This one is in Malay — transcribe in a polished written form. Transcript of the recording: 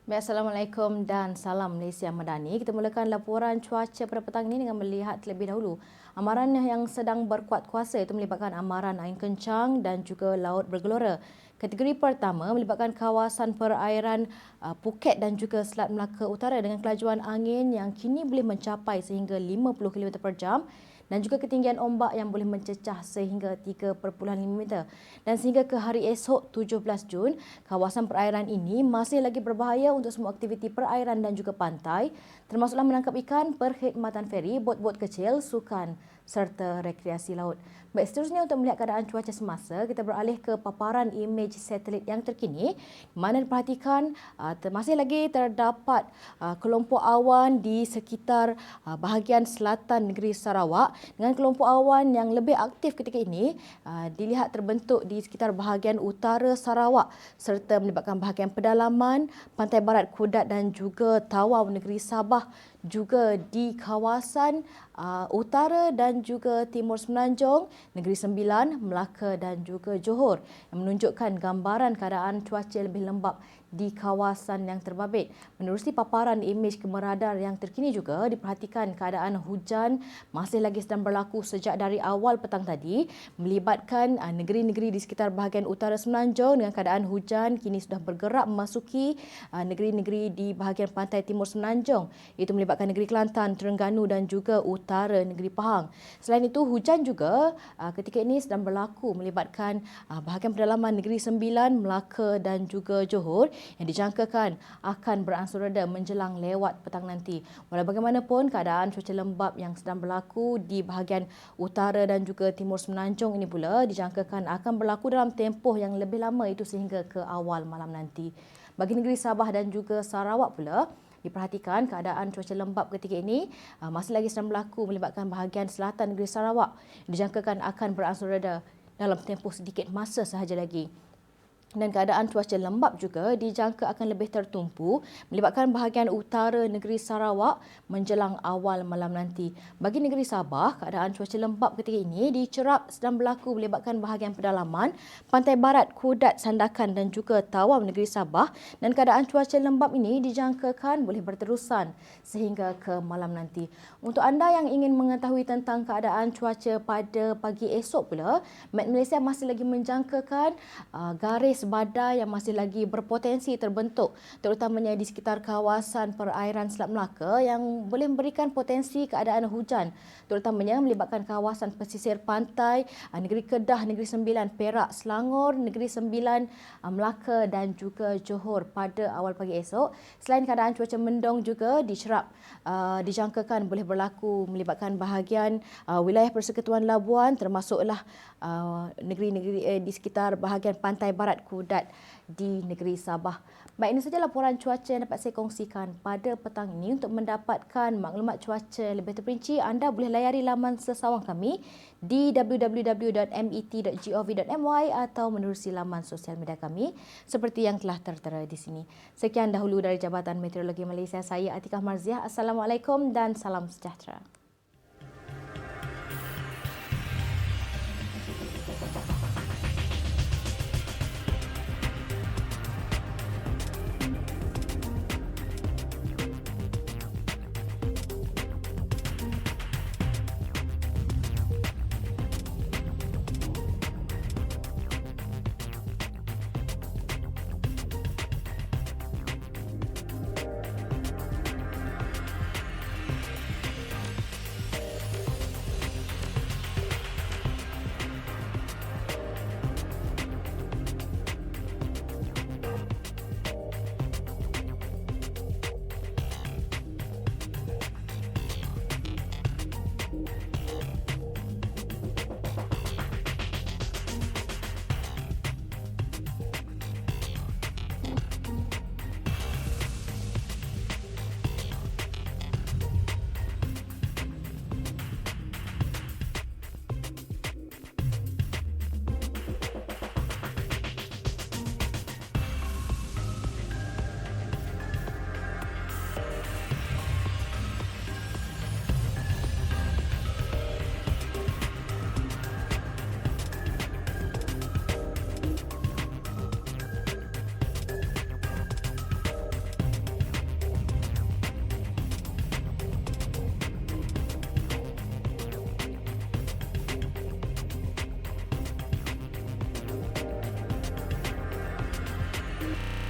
Assalamualaikum dan salam Malaysia Madani. Kita mulakan laporan cuaca pada petang ini dengan melihat terlebih dahulu amaran yang sedang berkuat kuasa itu melibatkan amaran angin kencang dan juga laut bergelora. Kategori pertama melibatkan kawasan perairan Phuket dan juga Selat Melaka Utara dengan kelajuan angin yang kini boleh mencapai sehingga 50 km per jam dan juga ketinggian ombak yang boleh mencecah sehingga 3.5 meter. Dan sehingga ke hari esok 17 Jun, kawasan perairan ini masih lagi berbahaya untuk semua aktiviti perairan dan juga pantai, termasuklah menangkap ikan, perkhidmatan feri, bot-bot kecil, sukan serta rekreasi laut. Baik, seterusnya untuk melihat keadaan cuaca semasa, kita beralih ke paparan imej satelit yang terkini, mana diperhatikan masih lagi terdapat kelompok awan di sekitar bahagian selatan negeri Sarawak dengan kelompok awan yang lebih aktif ketika ini dilihat terbentuk di sekitar bahagian utara Sarawak serta melibatkan bahagian pedalaman, pantai barat Kudat dan juga Tawau negeri Sabah, juga di kawasan utara dan juga timur Semenanjung, Negeri Sembilan, Melaka dan juga Johor yang menunjukkan gambaran keadaan cuaca lebih lembap di kawasan yang terbabit. Menerusi paparan imej kemeradar yang terkini juga diperhatikan keadaan hujan masih lagi sedang berlaku sejak dari awal petang tadi melibatkan negeri-negeri di sekitar bahagian utara Semenanjung dengan keadaan hujan kini sudah bergerak memasuki negeri-negeri di bahagian pantai timur Semenanjung, iaitu melibatkan negeri Kelantan, Terengganu dan juga utara negeri Pahang. Selain itu hujan juga ketika ini sedang berlaku melibatkan bahagian pedalaman negeri Sembilan, Melaka dan juga Johor yang dijangkakan akan beransur reda menjelang lewat petang nanti. Walau bagaimanapun, keadaan cuaca lembap yang sedang berlaku di bahagian utara dan juga timur Semenanjung ini pula dijangkakan akan berlaku dalam tempoh yang lebih lama, itu sehingga ke awal malam nanti. Bagi negeri Sabah dan juga Sarawak pula, diperhatikan keadaan cuaca lembap ketika ini masih lagi sedang berlaku melibatkan bahagian selatan negeri Sarawak. Dijangkakan akan beransur reda dalam tempoh sedikit masa sahaja lagi. Dan keadaan cuaca lembap juga dijangka akan lebih tertumpu melibatkan bahagian utara negeri Sarawak menjelang awal malam nanti. Bagi negeri Sabah, keadaan cuaca lembap ketika ini dicerap sedang berlaku melibatkan bahagian pedalaman, pantai barat Kudat, Sandakan dan juga Tawau negeri Sabah, dan keadaan cuaca lembap ini dijangkakan boleh berterusan sehingga ke malam nanti. Untuk anda yang ingin mengetahui tentang keadaan cuaca pada pagi esok pula, Met Malaysia masih lagi menjangkakan garis badai yang masih lagi berpotensi terbentuk terutamanya di sekitar kawasan perairan Selat Melaka yang boleh memberikan potensi keadaan hujan terutamanya melibatkan kawasan pesisir pantai negeri Kedah, negeri Sembilan, Perak, Selangor, negeri Sembilan, Melaka dan juga Johor pada awal pagi esok. Selain keadaan cuaca mendung juga dicerap dijangkakan boleh berlaku melibatkan bahagian wilayah Persekutuan Labuan termasuklah negeri-negeri di sekitar bahagian pantai barat Kudat di negeri Sabah. Baik, ini saja laporan cuaca yang dapat saya kongsikan pada petang ini. Untuk mendapatkan maklumat cuaca lebih terperinci, anda boleh layari laman sesawang kami di www.met.gov.my atau menerusi laman sosial media kami seperti yang telah tertera di sini. Sekian dahulu dari Jabatan Meteorologi Malaysia. Saya Atikah Marziah. Assalamualaikum dan salam sejahtera.